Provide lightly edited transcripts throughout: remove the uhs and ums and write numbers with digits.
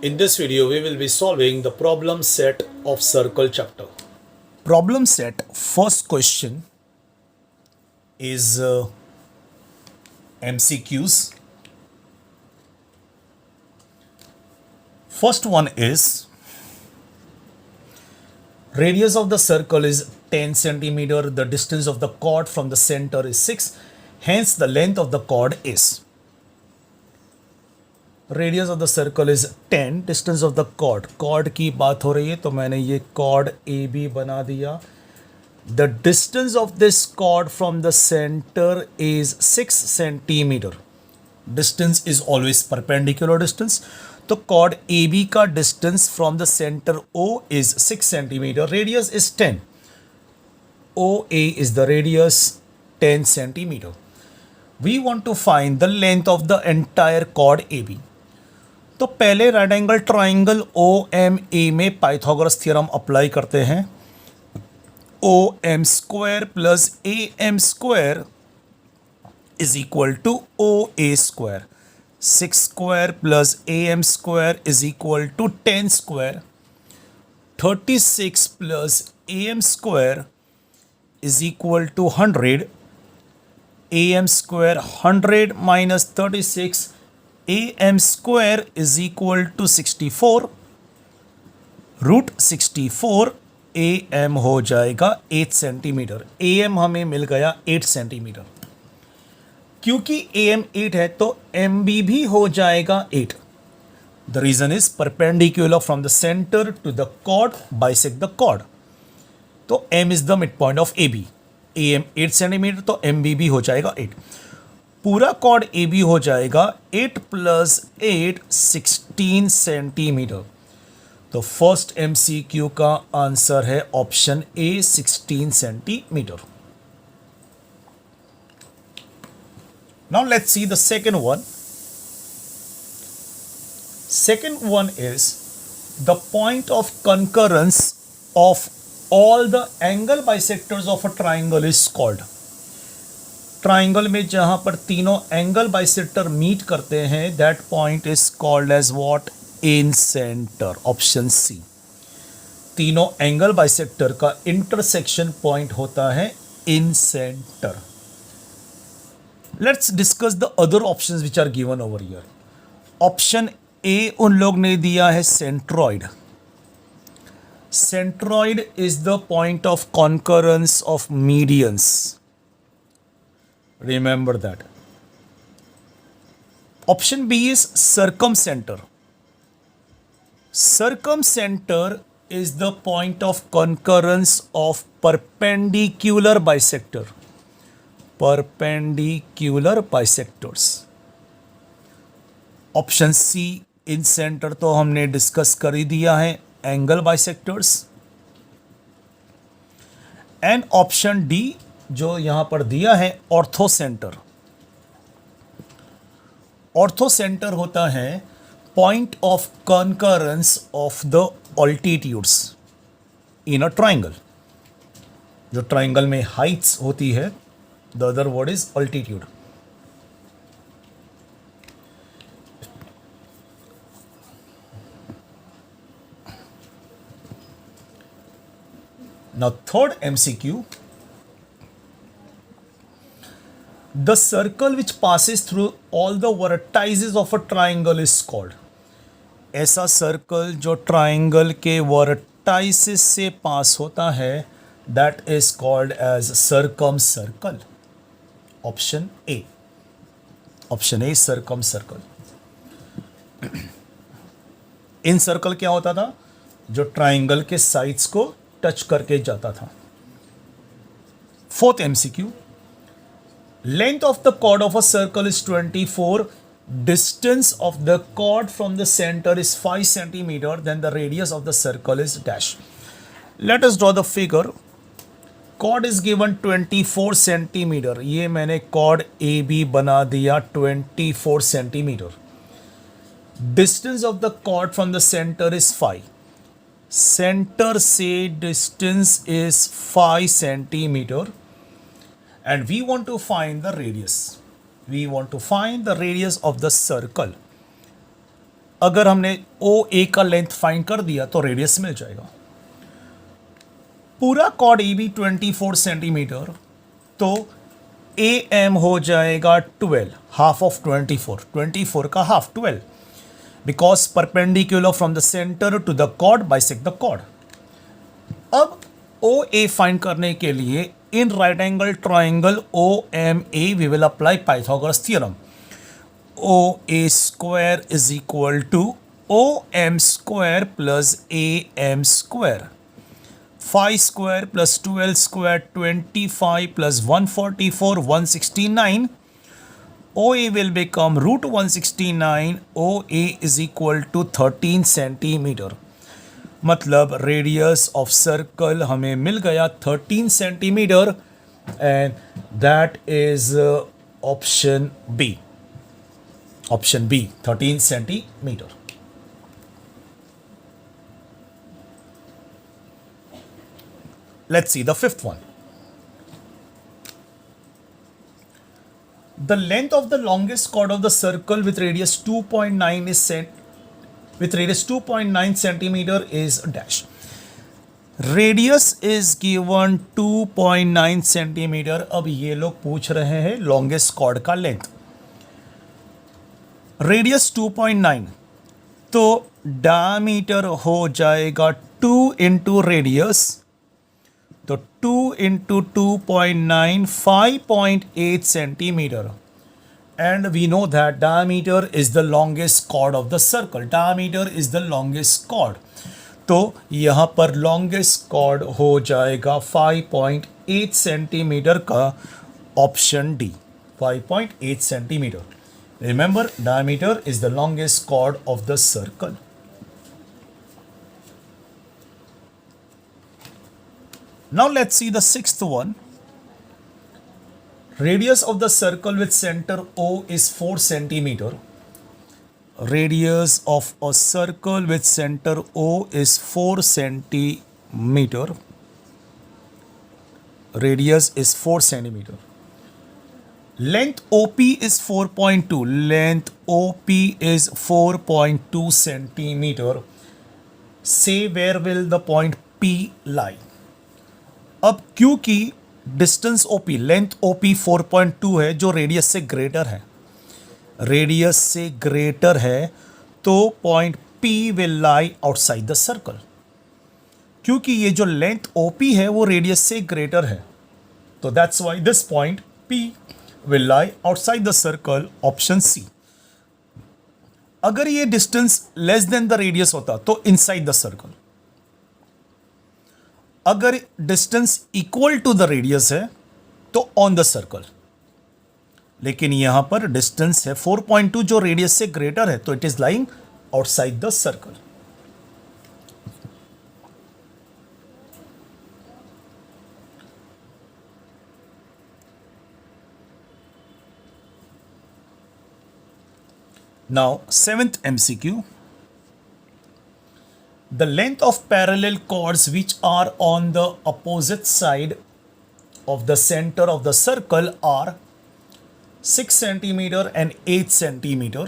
In this video, we will be solving the problem set of circle chapter. Problem set, first question is MCQs. First one is radius of the circle is 10 centimeter. The distance of the chord from the center is 6. Hence, the length of the chord is. Radius of the circle is 10, distance of the chord की बात हो रही है तो मैंने ये cord A B बना दिया. The distance of this chord from the centre is 6 centimetre. Distance is always perpendicular distance, तो कॉर्ड ए बी का distance from the centre O is 6 centimetre. Radius is 10. O A is the radius 10 centimetre. We want to find the length of the entire chord A B. तो पहले right angle triangle O M A में Pythagoras theorem apply करते हैं. ओ M square plus A M square is equal to O A square. 6 square plus A M square is equal to 10 square. 36 plus A M square is equal to 100. A M square 100 minus 36, am square is equal to 64. Root 64 am हो जाएगा 8 centimetre. am हमें मिल गया 8 centimetre. क्योंकि am 8 है तो mb भी हो जाएगा 8. The reason is perpendicular from the center to the chord bisect the chord. तो m is the midpoint of ab. am 8 centimetre तो mb भी हो जाएगा 8. पूरा कॉर्ड ए बी हो जाएगा 8 प्लस 8 16 सेंटीमीटर. तो फर्स्ट एमसीक्यू का आंसर है option A 16 centimetre. Now let's see the second one. Second one is the point of concurrence of all the angle bisectors of a triangle is called. Triangle में जहां पर तीनों angle bisector meet करते हैं that point is called as what? Incentre. Option C. तीनों angle bisector का intersection point होता है इन centre. Let's discuss the other options which are given over here. Option A उन लोग ने दिया है centroid. Centroid is the point of concurrence of medians. Remember that. Option B is circumcenter. Circumcenter is the point of concurrence of perpendicular bisector. Perpendicular bisectors. Option C in center तो हमने discuss कर ही दिया है, angle bisectors. And option D जो यहां पर दिया है ऑर्थोसेंटर. ऑर्थोसेंटर होता है point of concurrence of the altitudes in a triangle. जो ट्राइंगल में हाइट्स होती है, the other word is altitude. Now third MCQ. The circle which passes through all the vertices of a triangle is called. ऐसा circle जो triangle के vertices से पास होता है that is called as circumcircle. Option A. Option A circumcircle. In circle क्या होता था? जो ट्राइंगल के साइड्स को टच करके जाता था. Fourth MCQ. Length of the chord of a circle is 24. Distance of the chord from the center is 5 centimeter. Then the radius of the circle is dash. Let us draw the figure. Chord is given 24 centimeter. ये मैंने chord AB बना दिया 24 centimeter. Distance of the chord from the center is 5. Center से distance is 5 centimeter. And we want to find the radius. We want to find the radius of the circle. अगर हमने ओ ए का length find कर दिया तो radius मिल जाएगा। पूरा chord A B 24 centimetre, तो ए एम हो जाएगा 12, हाफ ऑफ 24, 24 का half 12, because perpendicular from the centre to the chord bisect the chord. अब ओ ए फाइंड करने के लिए in right angle triangle O M A we will apply Pythagoras theorem. O A square is equal to O M square plus A M square, 5 square plus 12 square 25 plus 144 169. OA will become root 169. OA is equal to 13 centimeter. मतलब radius of circle हमें मिल गया 13 centimetre, and that is option B. Option B 13 centimetre. Let's see the fifth one. The length of the longest chord of the circle with radius 2.9 is with radius 2.9 centimeter is dash. Radius is given 2.9 centimeter. अब ये लोग पूछ रहे हैं longest chord का length. Radius 2.9, तो diameter हो जाएगा 2 into radius, तो 2 into 2.9 5.8 centimeter, and we know that diameter is the longest chord of the circle. Diameter is the longest chord, तो यहाँ पर longest chord हो जाएगा 5.8 centimeter का option D, 5.8 centimeter. Remember, diameter is the longest chord of the circle. Now let's see the sixth one. Radius of the circle with center O is 4 centimeter. Radius of a circle with center O is 4 centimeter. Radius is 4 centimeter. Length OP is 4.2. Length OP is 4.2 centimeter. Say where will the point P lie? अब क्योंकि distance OP, length OP 4.2 है जो radius से greater है, radius से greater है, तो point P will lie outside the circle. क्योंकि ये जो लेंथ OP है वो रेडियस से ग्रेटर है, तो that's why this point P will lie outside the circle, option C. अगर ये distance less than the radius होता तो इनसाइड द सर्कल। अगर distance equal to the radius है तो ऑन द सर्कल, लेकिन यहां पर डिस्टेंस है 4.2 जो रेडियस से ग्रेटर है, तो it is lying outside the circle. Now seventh MCQ. The length of parallel chords which are on the opposite side of the center of the circle are 6 centimeter and 8 centimeter.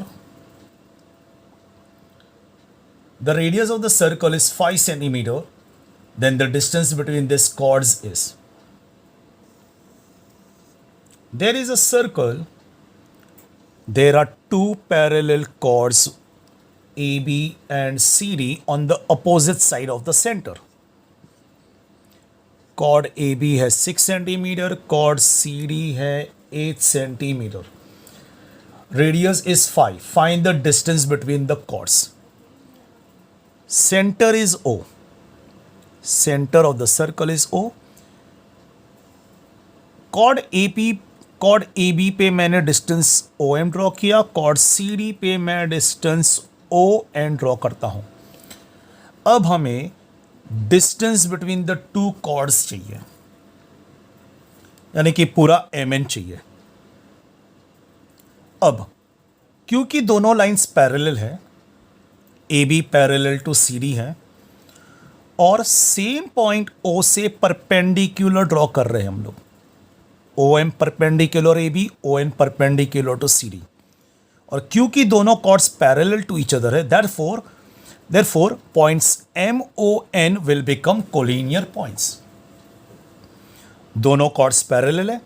The radius of the circle is 5 centimeter. Then the distance between these chords is. There is a circle. There are two parallel chords AB and CD on the opposite side of the center. Chord AB has 6 centimeter, chord CD है 8 centimeter. Radius is 5. Find the distance between the chords. Center is O. Center of the circle is O. Chord AB पे मैंने distance OM draw किया, chord CD पे मैं distance O and draw करता हूं। अब हमें distance between the two chords चाहिए, यानी कि पूरा MN चाहिए। अब क्योंकि दोनों लाइंस पैरेलल है, AB पैरेलल टू CD है, और सेम पॉइंट O से परपेंडिकुलर ड्रॉ कर रहे हैं हम लोग। OM perpendicular AB, ON perpendicular to CD। और क्योंकि दोनों chords parallel to each other है, therefore points M O N will become collinear points. दोनों कॉर्ड्स पैरेलल है,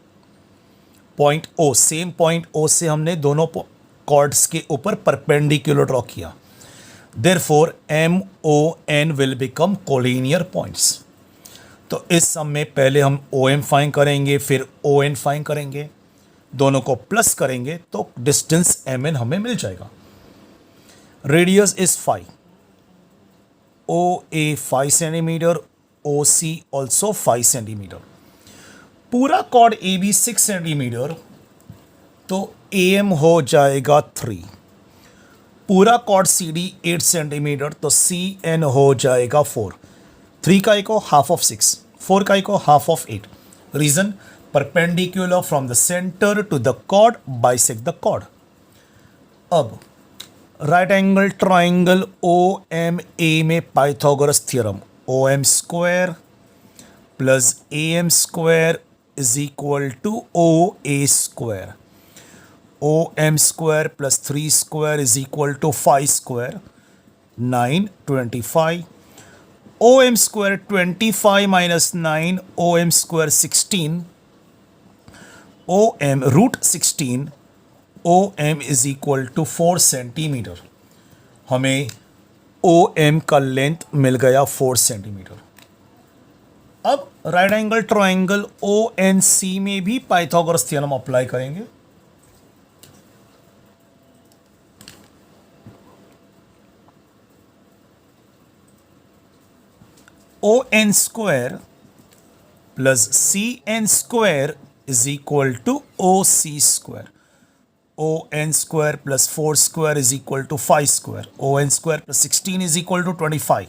point O, same point O से हमने दोनों कॉर्ड्स के ऊपर परपेंडिकुलर ड्रॉ किया, therefore M O N will become collinear points. तो इस सम में पहले हम ओ एम फाइंड करेंगे, फिर ओ एन फाइंड करेंगे, दोनों को प्लस करेंगे तो डिस्टेंस एम एन हमें मिल जाएगा। Radius is 5, O A 5 centimetre, O C also 5 centimetre. पूरा कॉर्ड ए बी 6 सेंटीमीटर, तो ए एम हो जाएगा 3। पूरा कॉर्ड सी डी 8 सेंटीमीटर, तो सी एन हो जाएगा 4। 3 का इको हाफ ऑफ 6, 4 का इको half of 8। Reason, perpendicular from the centre to the chord bisect the chord. अब right angle triangle O M A में Pythagoras theorem, O M square plus A M square is equal to O A square. O M square plus 3 square is equal to 5 square, 9, 25। O M square 25 minus 9, O M square 16, O M root 16, O M is equal to 4 centimetre. हमें O M का length मिल गया 4 centimetre. अब right angle triangle O N C में भी Pythagoras theorem apply करेंगे। O N square plus C N square is equal to O C square. O N square plus 4 square is equal to 5 square. O N square plus 16 is equal to 25।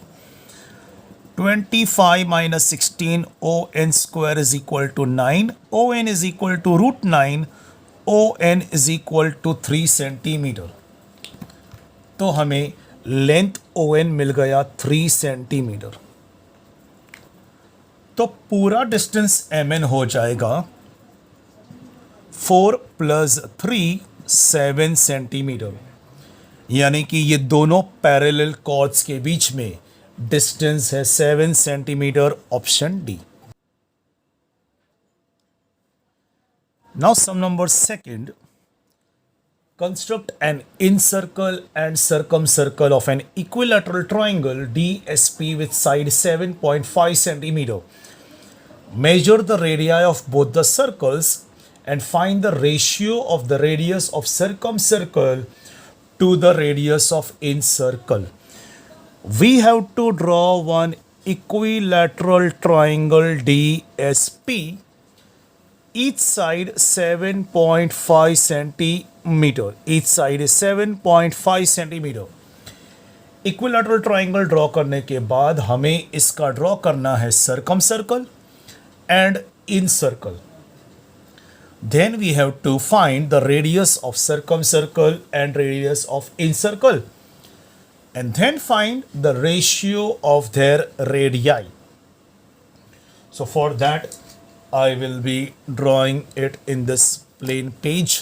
25 minus 16, o n square is equal to 9, o n is equal to root 9, o n is equal to 3 centimetre. तो हमें length o n मिल गया 3 centimetre. तो पूरा distance m n हो जाएगा 4 plus 3 7 centimetre, यानी कि ये दोनों पैरेलल कॉर्ड्स के बीच में डिस्टेंस है 7 centimetre, option D. Now some number second, construct an incircle and circumcircle of an equilateral triangle DSP with side 7.5 centimeter. Measure the radii of both the circles and find the ratio of the radius of circumcircle to the radius of incircle. We have to draw one equilateral triangle DSP, each side 7.5 centimeter. Each side is 7.5 centimeter. Equilateral triangle draw करने के बाद हमें इसका draw करना है circumcircle and incircle. Then we have to find the radius of circumcircle and radius of incircle, and then find the ratio of their radii. So for that I will be drawing it in this plain page.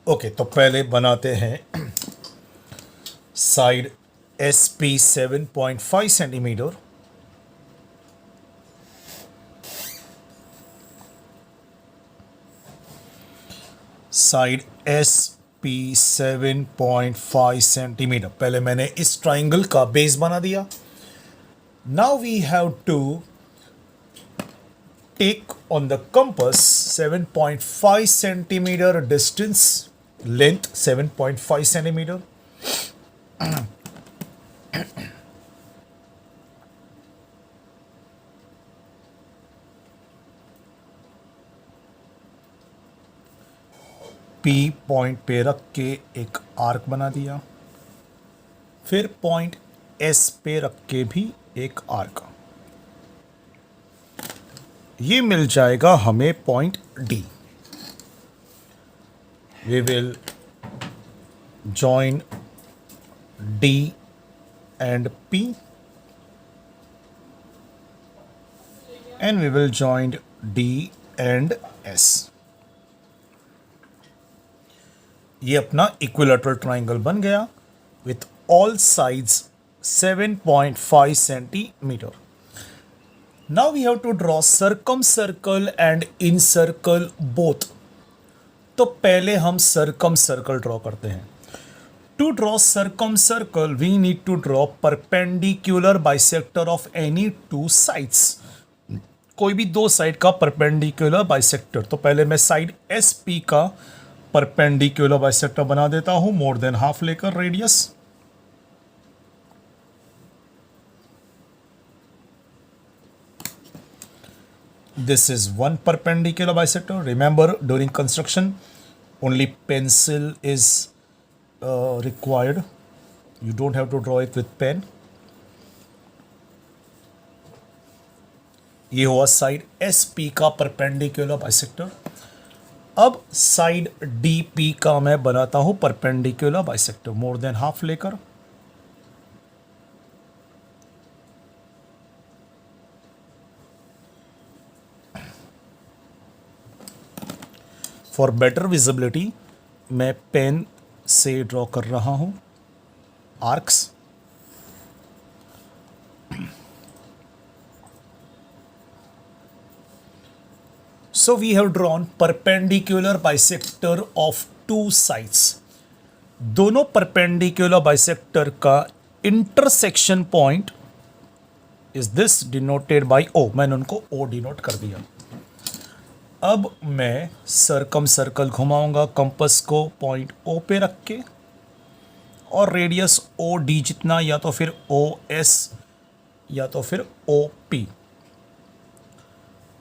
Okay तो पहले बनाते हैं side SP 7.5 centimetre, side SP 7.5 centimetre. पहले मैंने इस triangle का base बना दिया. Now we have to take on the compass 7.5 centimetre distance, length 7.5 centimetre. P point पे रख के एक आर्क बना दिया, फिर पॉइंट S पे रख के भी एक आर्क. ये मिल जाएगा हमें point D. We will join D and P, and we will join D and S. ये अपना इक्विलैटरल ट्राइंगल बन गया with all sides 7.5 centimetre. Now we have to draw circumcircle and incircle both. तो पहले हम circumcircle draw करते हैं। To draw circumcircle we need to draw perpendicular bisector of any two sides. कोई भी दो side का perpendicular bisector. तो पहले मैं साइड एस पी का परपेंडिकुलर बाइसेक्टर बना देता हूं, मोर देन हाफ लेकर radius. This is one perpendicular bisector. Remember, during construction, only pencil is required. You don't have to draw it with pen. ये हुआ साइड एस पी का perpendicular bisector. अब side D P का मैं बनाता हूं perpendicular bisector, more than half लेकर। For better visibility मैं पेन से ड्रॉ कर रहा हूं arcs. So we have drawn perpendicular bisector of two sides. दोनों perpendicular bisector का intersection point is this denoted by O. मैंने उनको O डिनोट कर दिया। अब मैं सर्कम सर्कल घुमाऊंगा कंपस को पॉइंट O पे रख के, और रेडियस OD जितना, या तो फिर OS या तो फिर OP।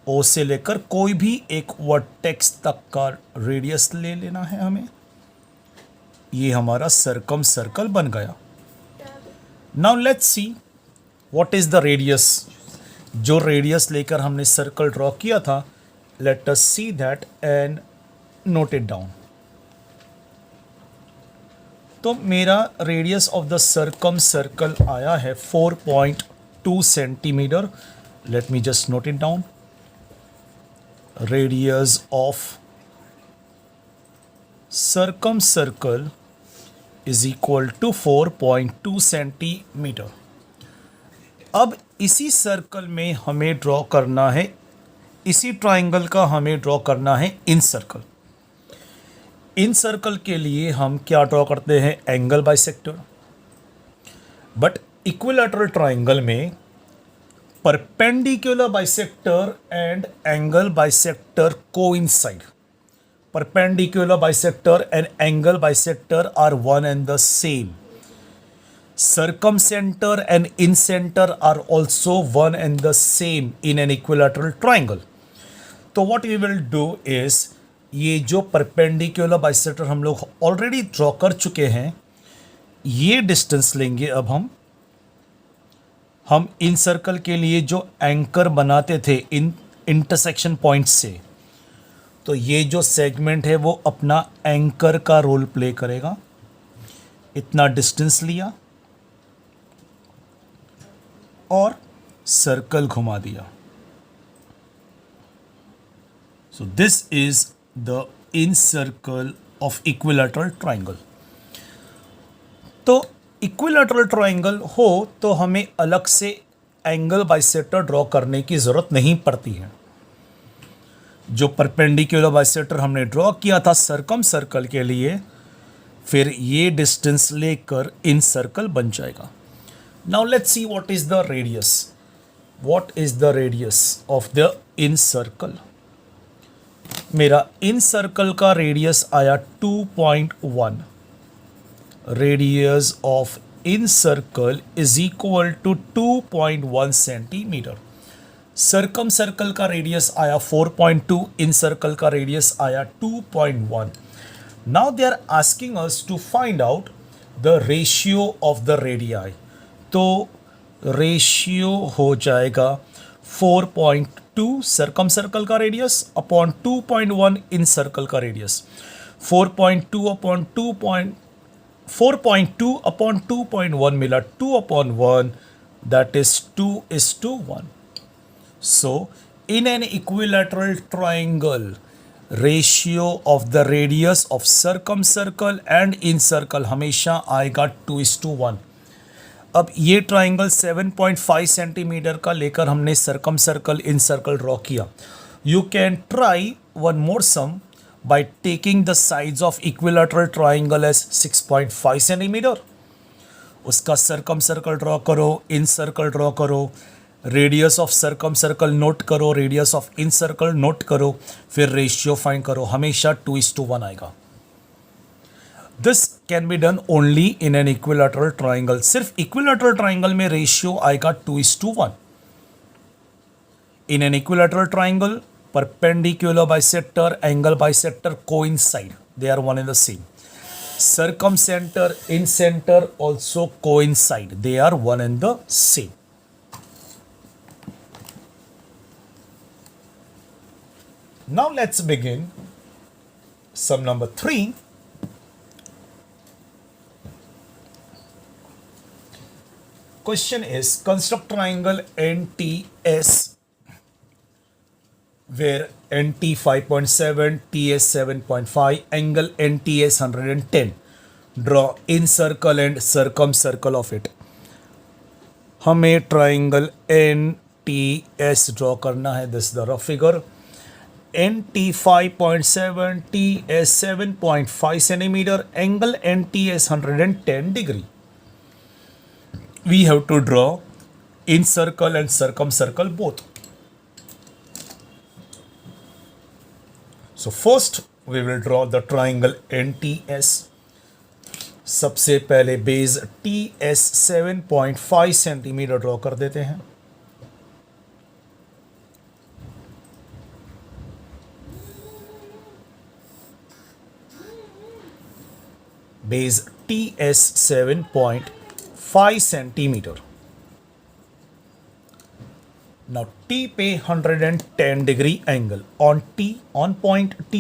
O से लेकर कोई भी एक वर्टेक्स तक का रेडियस ले लेना है हमें। ये हमारा सर्कम सर्कल बन गया। Now let's see what is the radius. जो रेडियस लेकर हमने सर्कल ड्रॉ किया था, let us see that and note it down. तो मेरा radius of the circum circle आया है 4.2 centimetre. Let me just note it down. Radius of circumcircle is equal to 4.2 centimetre. अब इसी सर्कल में हमें ड्रॉ करना है, इसी ट्राइंगल का हमें ड्रॉ करना है इन सर्कल। इन सर्कल के लिए हम क्या ड्रॉ करते हैं? Angle bisector. But equilateral triangle में perpendicular bisector and angle bisector coincide. Perpendicular bisector and angle bisector are one and the same. Circumcenter and incenter are also one and the same in an equilateral triangle. तो what we will do is, ये जो perpendicular bisector हम लोग already draw कर चुके हैं, ये distance लेंगे अब हम इन सर्कल के लिए जो एंकर बनाते थे इन इंटरसेक्शन पॉइंट से। तो ये जो सेगमेंट है वो अपना एंकर का रोल प्ले करेगा। इतना डिस्टेंस लिया और सर्कल घुमा दिया। So this is the in circle of equilateral triangle. तो इक्विलैटरल ट्राइंगल हो तो हमें अलग से एंगल बाइसेक्टर ड्रॉ करने की ज़रूरत नहीं पड़ती है। जो परपेंडिकुलर बाइसेक्टर हमने ड्रॉ किया था सर्कम सर्कल के लिए, फिर ये डिस्टेंस लेकर इन सर्कल बन जाएगा। Now let's see what is the radius. What is the radius of the in circle? मेरा इन सर्कल का रेडियस आया 2.1। Radius of in circle is equal to 2.1 centimetre. Circumcircle का रेडियस आया 4.2, इन सर्कल का radius आया 2.1। Now they are asking us to find out the ratio of the radii. तो ratio हो जाएगा 4.2 सर्कम सर्कल का radius upon 2.1 incircle का radius. 4.2 upon 2.1 मिला 2/1, that is 2:1. So in an equilateral triangle ratio of the radius of circumcircle and in circle हमेशा आएगा 2:1। अब ये ट्राइंगल 7.5 सेंटीमीटर का लेकर हमने circumcircle incircle draw किया। You can try one more sum by taking the sides of equilateral triangle as 6.5 centimetre. उसका circumcircle draw करो, इन सर्कल ड्रॉ करो, radius of circumcircle note करो, radius of incircle note करो, फिर ratio find करो, हमेशा 2:1 आएगा। This can be done only in an equilateral triangle. सिर्फ इक्विलैटरल ट्राइंगल में रेशियो आएगा 2:1। इन an equilateral triangle perpendicular bisector, angle bisector coincide, they are one and the same. Circumcenter, incenter also coincide, they are one and the same. Now let's begin sum number 3. Question is construct triangle NTS where NT 5.7, TS 7.5, angle NTS 110. Draw incircle and circumcircle of it. हमें triangle NTS draw करना है। This the rough figure. NT 5.7, TS 7.5 centimetre, angle NTS 110 degree. We have to draw incircle and circumcircle both. So first we will draw the triangle NTS. सबसे पहले base TS 7.5 centimetre draw कर देते हैं। Base TS 7.5 centimetre. Now T पे 110 degree angle on T, on point T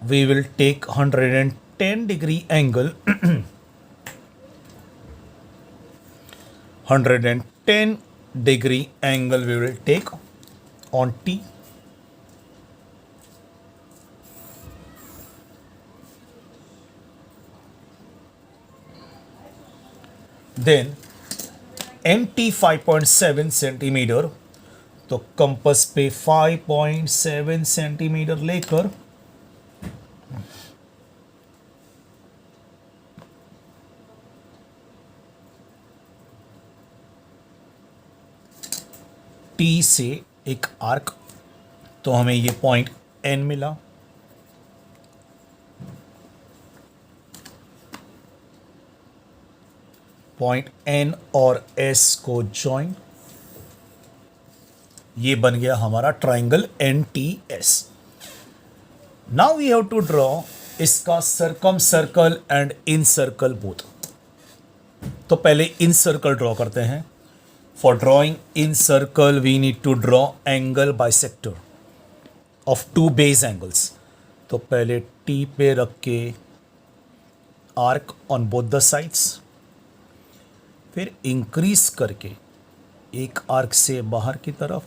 we will take 110 degree angle 110 degree angle we will take on T. Then NT 5.7 centimetre, तो compass पे 5.7 centimetre लेकर T से एक arc, तो हमें ये point N मिला। पॉइंट N और S को ज्वाइन, ये बन गया हमारा triangle NTS। Now we have to draw इसका circumcircle and incircle both. तो पहले इन सर्कल ड्रॉ करते हैं। For drawing incircle we need to draw angle bisector of two base angles. तो पहले T पे रख के arc on both the sides, फिर इंक्रीज करके एक आर्क से बाहर की तरफ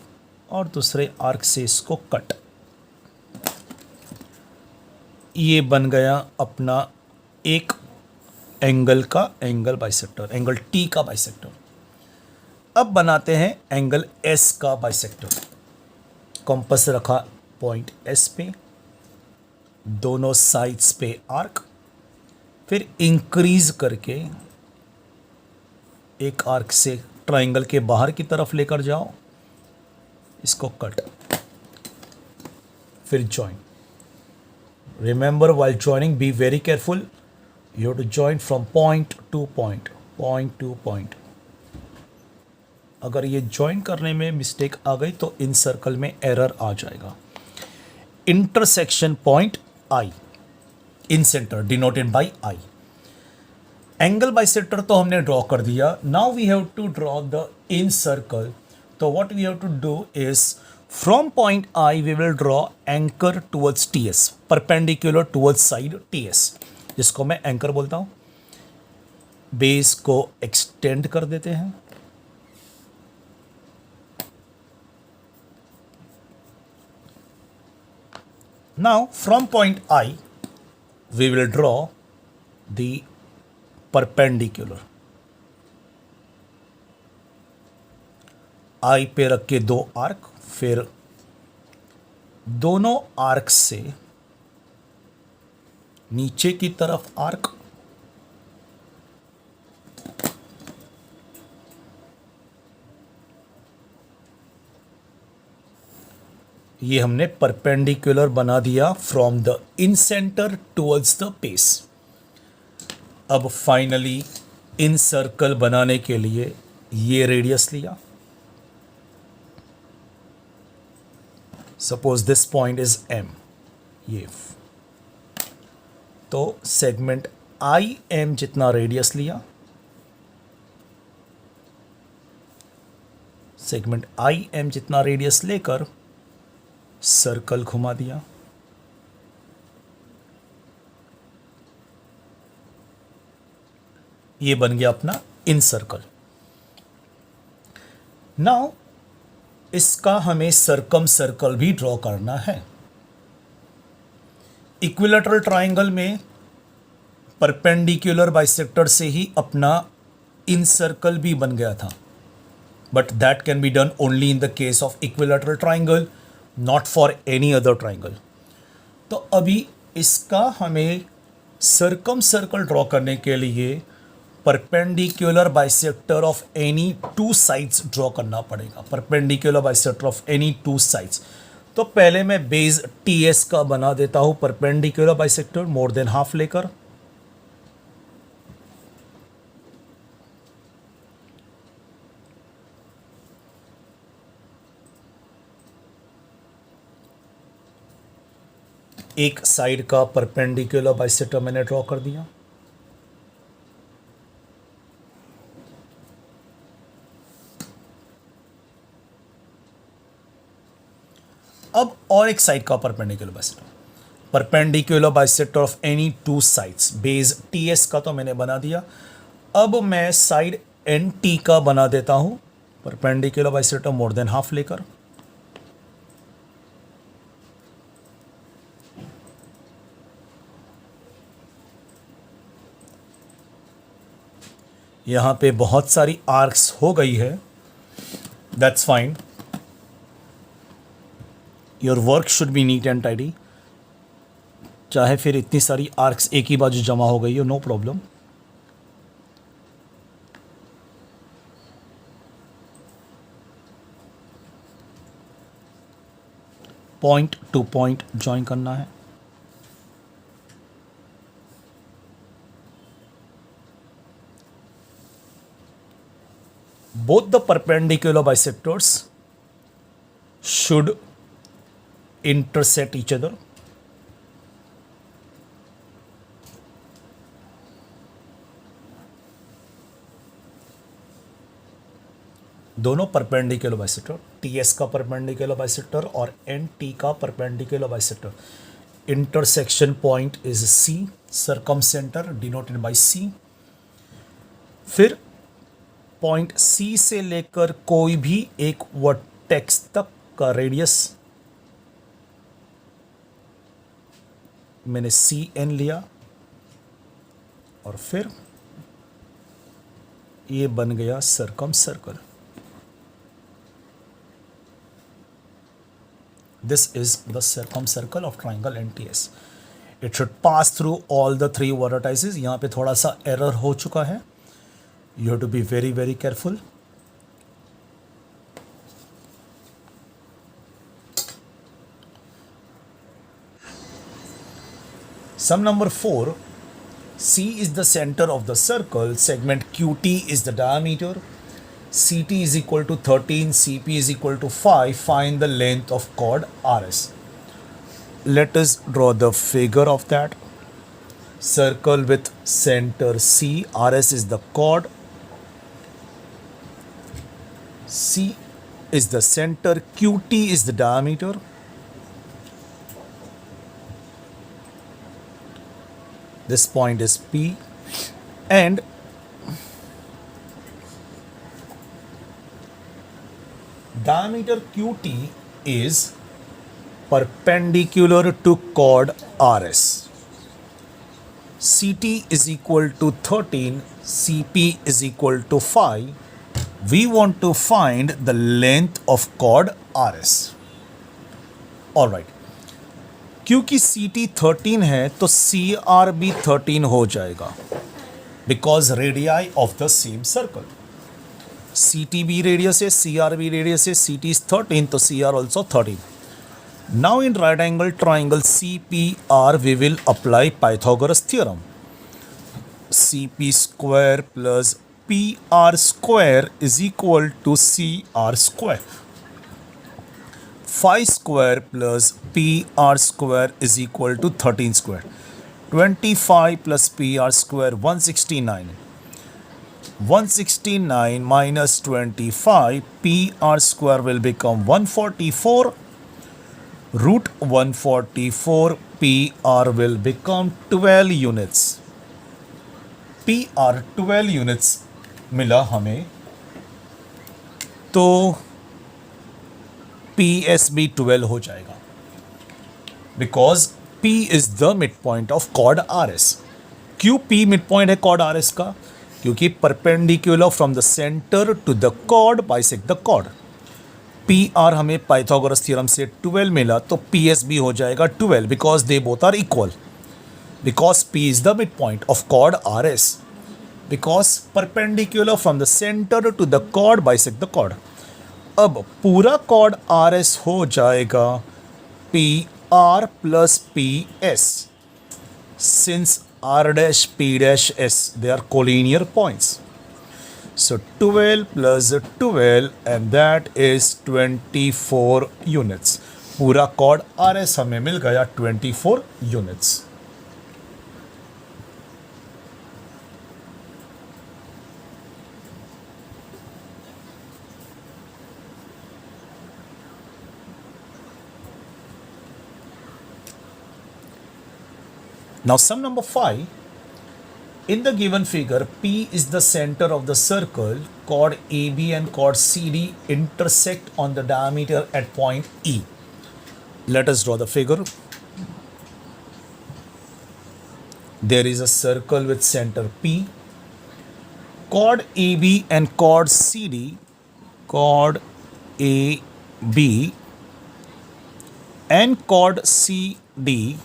और दूसरे आर्क से इसको कट। ये बन गया अपना एक एंगल का एंगल बाइसेक्टर, एंगल T का बाइसेक्टर। अब बनाते हैं एंगल S का बाइसेक्टर। कंपास रखा पॉइंट S पे, दोनों साइड्स पे आर्क, फिर इंक्रीज करके एक आर्क से ट्राइंगल के बाहर की तरफ लेकर जाओ, इसको कट, फिर join. Remember while joining be very careful, you have to join from point to point, point to point. अगर ये ज्वाइन करने में मिस्टेक आ गई तो इन सर्कल में एरर आ जाएगा। Intersection point I, incentre denoted by I. Angle bisector तो हमने ड्रॉ कर दिया। Now we have to draw the incircle. तो what we have to do is from point I we will draw anchor towards T S, perpendicular towards side T S, जिसको मैं anchor बोलता हूं। Base को एक्सटेंड कर देते हैं, Now from point I we will draw the perpendicular. I पे रख के दो आर्क, फिर दोनों आर्क से नीचे की तरफ आर्क, ये हमने परपेंडिकुलर बना दिया from the incentre towards the base. अब फाइनली इन सर्कल बनाने के लिए ये रेडियस लिया. Suppose this point is M, ये तो सेगमेंट आई एम जितना रेडियस लिया, सेगमेंट आई एम जितना रेडियस लेकर सर्कल घुमा दिया. ये बन गया अपना इन सर्कल. नाउ इसका हमें सर्कम सर्कल भी ड्रॉ करना है. इक्विलैटरल ट्रायंगल में परपेंडिकुलर बाइसेक्टर से ही अपना इन सर्कल भी बन गया था, but that can be done only in the case of equilateral triangle, not for any other triangle. तो अभी इसका हमें सर्कम सर्कल ड्रॉ करने के लिए perpendicular bisector of any two sides draw करना पड़ेगा. Perpendicular bisector of any two sides. तो पहले मैं बेस टी एस का बना देता हूं perpendicular bisector more than half लेकर. एक साइड का परपेंडिकुलर बाइसेक्टर मैंने ड्रॉ कर दिया. अब और एक साइड का perpendicular bisector, perpendicular bisector of any two sides, base T S का तो मैंने बना दिया. अब मैं साइड एन टी का बना देता हूं perpendicular bisector more than half लेकर. यहां पे बहुत सारी आर्क्स हो गई है, that's fine. Your work should be neat and tidy. चाहे फिर इतनी सारी आर्क्स एक ही बाजू जमा हो गई हो, no problem. Point to point join करना है. Both the perpendicular bisectors should intersect each other. दोनों परपेंडिकुलर बाइसेक्टर, टी एस का परपेंडिकुलर बाइसेक्टर और एन टी का perpendicular bisector, intersection point is C, circumcentre denoted by C. फिर point सी से लेकर कोई भी एक वर्टेक्स तक का रेडियस मैंने सी एन लिया और फिर ये बन गया circum circle. This is the circumcircle of triangle NTS. It should pass through all the three vertices. यहाँ पे थोड़ा सा error हो चुका है. You have to be very very careful. Sum number 4. C is the center of the circle. Segment QT is the diameter. CT is equal to 13, CP is equal to 5. Find the length of chord RS. Let us draw the figure of that. Circle with center C. RS is the chord. C is the center. QT is the diameter. This point is P. And diameter QT is perpendicular to chord RS. CT is equal to 13, CP is equal to 5. We want to find the length of chord RS. Alright. क्योंकि CT 13 है तो CR भी 13 हो जाएगा because radii of the same circle. CT भी radius है, CR भी radius है, CT is 13 तो CR also 13. Now in right angle triangle CPR we will apply Pythagoras theorem. CP square plus PR square is equal to CR square. 5 square plus PR square is equal to 13 square. 25 plus PR square 169. 169 minus 25, PR square will become 144. Root 144, PR will become 12 units. PR 12 units मिला हमें, तो PS भी 12 हो जाएगा because P is the midpoint of chord RS. क्यों P midpoint है chord RS का? क्योंकि perpendicular from the center to the chord bisect the chord. PR हमें पाइथागोरस थ्योरम से 12 मिला तो PS भी हो जाएगा 12 because they both are equal. Because P is the midpoint of chord RS. Because perpendicular from the center to the chord bisect the chord. अब पूरा chord RS हो जाएगा PR plus PS. Since R dash P dash S they are collinear points. So 12 plus 12 and that is 24 units. पूरा chord RS हमें मिल गया 24 units. Now sum number 5. In the given figure, P is the center of the circle, chord AB and chord CD intersect on the diameter at point E. Let us draw the figure. There is a circle with center P. Chord AB and chord CD, chord AB and chord CD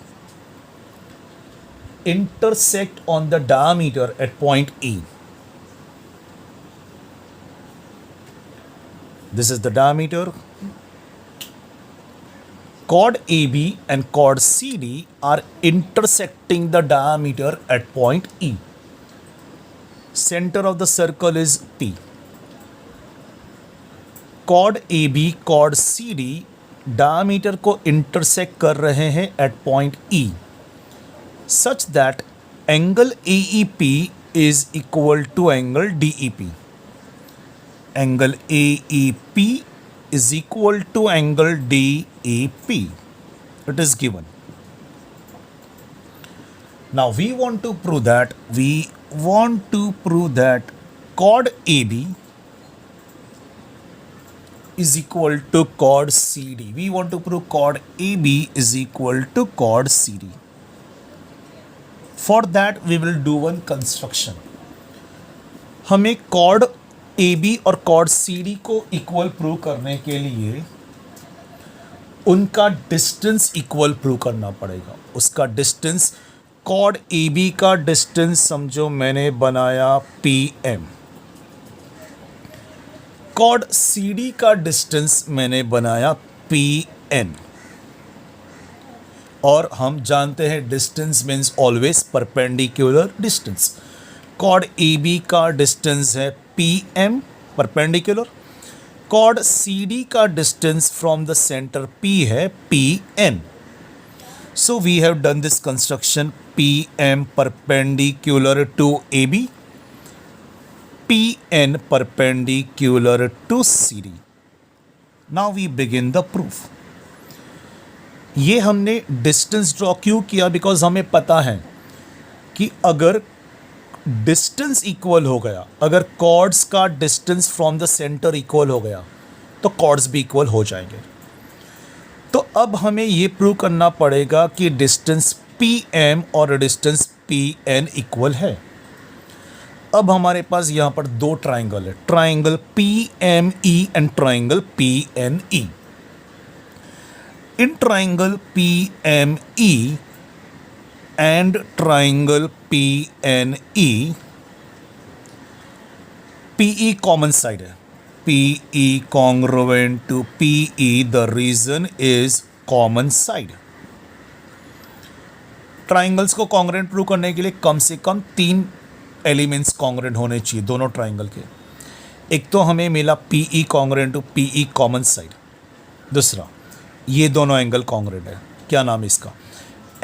intersect on the diameter at point E. This is the diameter. Chord AB and chord CD are intersecting the diameter at point E. Center of the circle is P. Chord AB, chord CD diameter को intersect कर रहे हैं at point E. Such that angle AEP is equal to angle DEP. Angle AEP is equal to angle DEP. It is given. Now we want to prove that chord AB is equal to chord CD. We want to prove chord AB is equal to chord CD. For that we will do one construction. हमें chord AB और chord CD को equal prove करने के लिए उनका distance equal prove करना पड़ेगा. उसका डिस्टेंस, chord AB का डिस्टेंस समझो मैंने बनाया PM. chord CD का डिस्टेंस मैंने बनाया PN. और हम जानते हैं distance means always perpendicular distance. chord AB का डिस्टेंस है PM परपेंडिकुलर. chord CD का distance from the centre P है PN. So we have done this construction. PM perpendicular to AB, PN perpendicular to CD. Now we begin the proof. ये हमने distance draw क्यों किया? Because हमें पता है कि अगर डिस्टेंस इक्वल हो गया, अगर कॉर्ड्स का distance from the centre equal हो गया तो कॉर्ड्स भी इक्वल हो जाएंगे. तो अब हमें ये प्रूव करना पड़ेगा कि डिस्टेंस पी एम और डिस्टेंस पी एन इक्वल है। अब हमारे पास यहां पर दो ट्राइंगल है, triangle P M E and triangle P N E. इन triangle P M E and triangle P N E, PE common side है, PE congruent to PE, the reason is common side. Triangles को congruent prove करने के लिए कम से कम 3 elements congruent होने चाहिए दोनों ट्राइंगल के। एक तो हमें मिला P E congruent to P E common side, दूसरा ये दोनों एंगल कॉन्ग्रुएंट है। क्या नाम है इसका?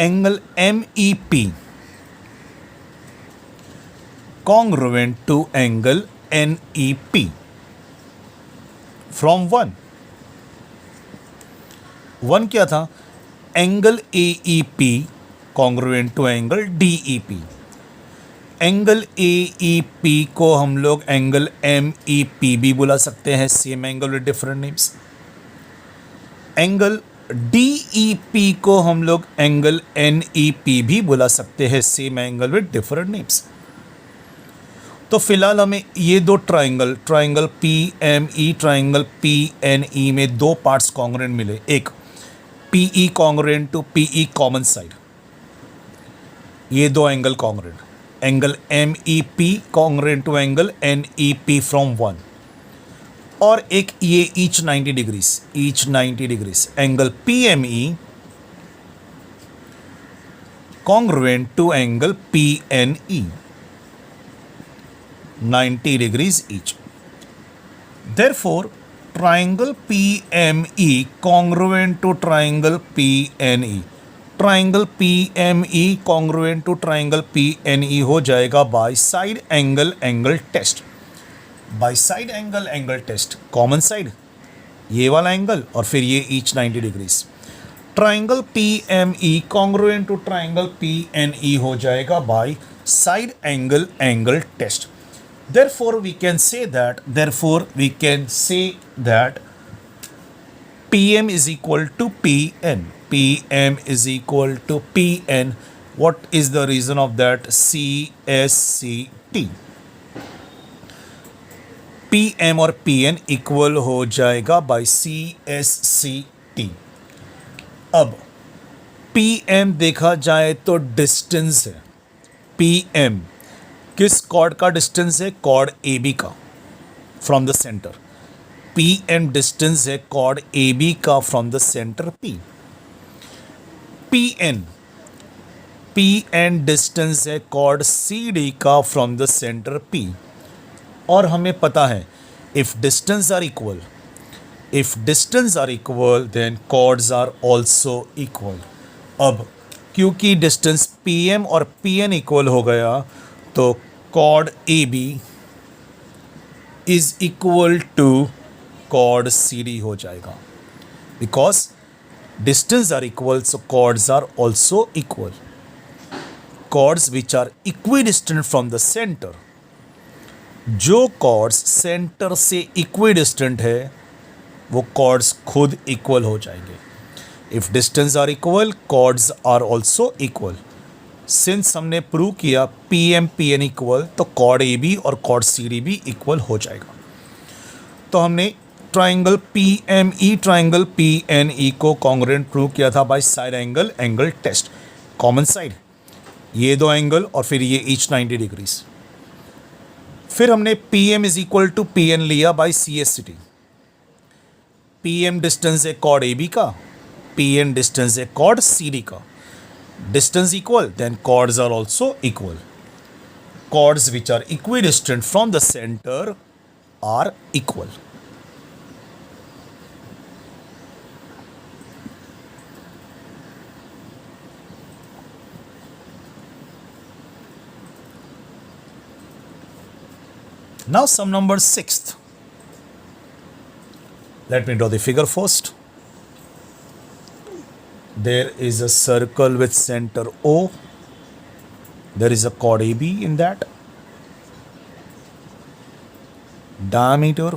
Angle M E P congruent to angle N E P from one क्या था? Angle A E P congruent to angle D E P. Angle A E P को हम लोग एंगल एम ई पी भी बुला सकते हैं, same angle with different names. Angle D E P को हम लोग एंगल एन ई पी भी बुला सकते हैं, same angle with different names. तो फिलहाल हमें ये दो triangle, triangle P M E, triangle P N E में दो पार्ट्स कॉन्ग्रुएंट मिले। एक P E congruent to P E common side, ये दो angle congruent. Angle M E P congruent to angle N E P from one, और एक ये each 90 degrees, each 90 degrees angle P M E congruent to angle P N E 90 degrees each. Therefore, triangle PME congruent to triangle PNE, triangle PME congruent to triangle PNE हो जाएगा by side angle angle test. By side angle angle test, common side ये वाला angle और फिर ये each 90 degrees. Triangle PME congruent to triangle PNE हो जाएगा by side angle angle test. Therefore we can say that PM is equal to PN. PM is equal to PN. What is the reason of that? CSCT. PM और PN equal हो जाएगा by CSCT. अब PM देखा जाए तो distance है। PM किस cord का डिस्टेंस है? कॉर्ड ए बी का from the centre. P M distance है कॉर्ड ए बी का from the centre P. P N distance है कॉर्ड सी डी का फ्रॉम द सेंटर पी। और हमें पता है if distance are equal then chords are also equal. अब क्योंकि डिस्टेंस पी एम और पी एन इक्वल हो गया तो chord AB is equal to chord CD हो जाएगा, because distance are equal so chords are also equal. Chords which are equidistant from the center, जो chords center से equidistant है वो chords खुद equal हो जाएंगे. If distance are equal, chords are also equal. Since हमने प्रूव किया P M P N equal तो कॉर्ड ए बी और कॉर्ड सी डी भी इक्वल हो जाएगा। तो हमने triangle P M E triangle P N E को कॉन्ग्रुएंट प्रूव किया था by side angle angle test. Common side ये दो एंगल और फिर ये ईच 90 डिग्रीज। फिर हमने P M is equal to P N लिया by C S C T. P M distance है कॉर्ड ए बी का, पी एन डिस्टेंस है कॉर्ड सी डी का। Distance equal, then chords are also equal. Chords which are equidistant from the center are equal. Now sum number 6th. Let me draw the figure first. There is a circle with center O. There is a chord AB in that. Diameter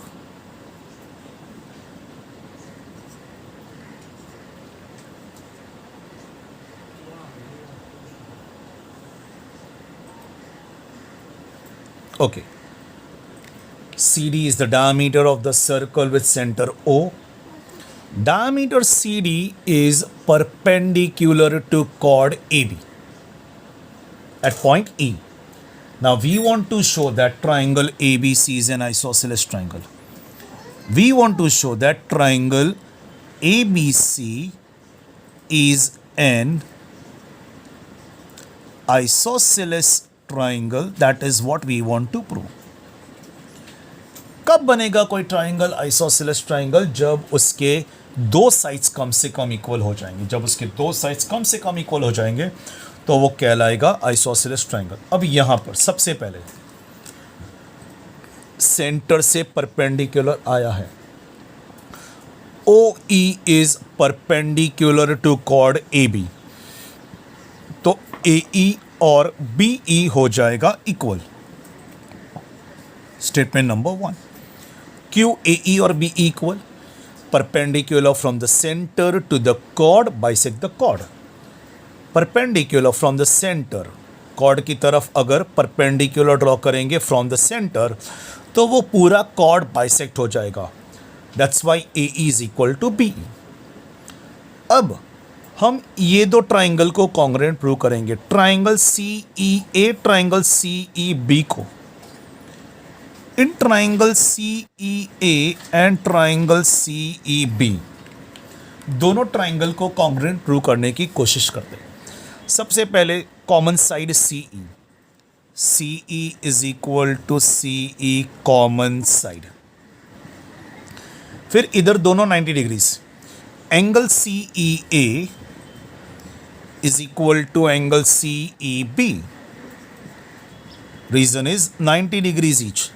Okay. CD is the diameter of the circle with center O. Diameter CD is perpendicular to chord AB at point E. Now we want to show that triangle ABC is an isosceles triangle. We want to show that triangle ABC is an isosceles triangle. That is what we want to prove. कब बनेगा कोई triangle isosceles triangle? जब उसके दो sides कम से कम equal हो जाएंगे. जब उसके दो साइड्स कम से कम इक्वल हो जाएंगे तो वो कहलाएगा आइसोसेलेस ट्राइंगल. अब यहां पर सबसे पहले सेंटर से परपेंडिकुलर आया है. OE is perpendicular to chord AB, तो AE और BE हो जाएगा इक्वल. Statement number 1. QAE और BE equal. Perpendicular from the centre to the chord bisect the chord. Perpendicular from the centre, chord की तरफ अगर परपेंडिकुलर ड्रॉ करेंगे from the centre तो वो पूरा कॉर्ड बाइसेक्ट हो जाएगा. That's why AE is equal to BE. अब हम ये दो ट्राइंगल को कॉन्ग्रुएंट प्रूव करेंगे. ट्राइंगल CEA, ट्राइंगल CEB को. In triangle CEA and triangle CEB दोनों ट्राइंगल को कॉन्ग्रुएंट प्रूव करने की कोशिश करते हैं. सबसे पहले common side CE. CE is equal to CE common side. फिर इधर दोनों 90 degrees. Angle CEA is equal to angle CEB. Reason is 90 degrees each.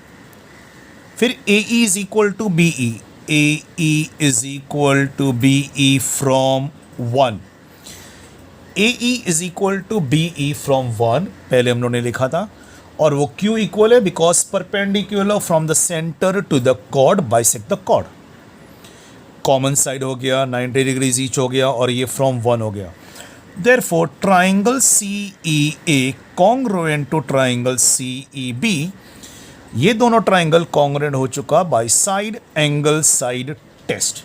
फिर AE is equal to BE. AE is equal to BE from 1. AE is equal to BE from 1 पहले हम लोगों ने लिखा था, और वो क्यों इक्वल है? Because perpendicular from the centre to the chord bisect the chord. Common side हो गया, 90 डिग्रीज ईच हो गया, और ये फ्रॉम 1 हो गया. Therefore triangle CEA congruent to triangle CEB. ये दोनों ट्राइंगल कॉन्ग्रुएंट हो चुका by side angle side test.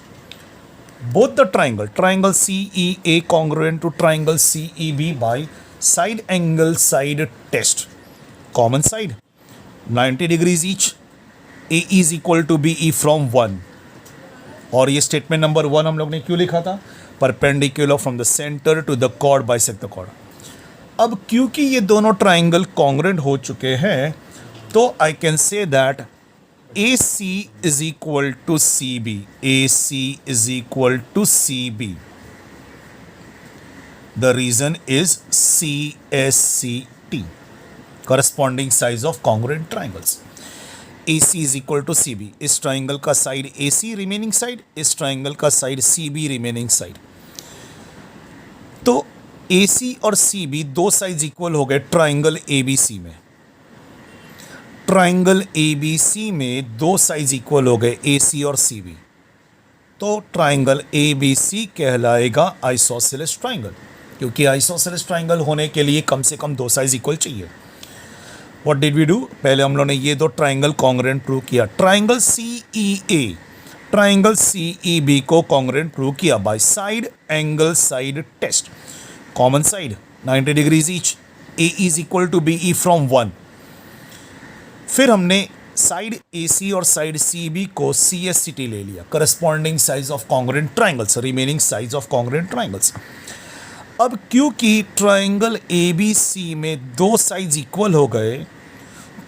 Both the triangle CEA congruent to triangle CEB by side angle side test. Common side 90 degrees each. AE is equal to BE from 1. और ये statement number 1 हम लोग ने क्यों लिखा था? Perpendicular from the centre to the chord bisect the chord. अब क्योंकि ये दोनों ट्राइंगल कॉन्ग्रुएंट हो चुके हैं तो I can say that AC is equal to CB. AC is equal to CB. The reason is CSCT, corresponding sides of congruent triangles. AC is equal to CB. इस triangle का side AC remaining side, इस triangle का side CB remaining side. तो AC और CB दो sides equal हो गए triangle ABC में. ट्राइंगल ABC में दो साइड्स इक्वल हो गए AC और CB. तो ट्राइंगल ABC कहलाएगा आइसोसेलेस ट्राइंगल, क्योंकि आइसोसेलेस ट्राइंगल होने के लिए कम से कम दो साइड्स इक्वल चाहिए. What did we do? पहले हम लोगों ने ये दो ट्राइंगल कॉन्ग्रुएंट प्रूव किया. ट्राइंगल CEA ट्राइंगल CEB को कॉन्ग्रुएंट प्रूव किया by side angle side test. Common side 90 degrees each. AE is equal to BE from 1. फिर हमने साइड AC और साइड CB को CSCT ले लिया, corresponding sides of congruent triangles, remaining sides of congruent triangles. अब क्योंकि triangle ABC में दो साइड्स इक्वल हो गए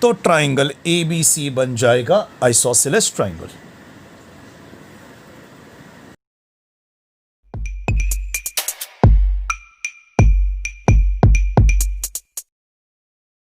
तो ट्राइंगल ABC बन जाएगा आइसोसेलेस ट्राइंगल.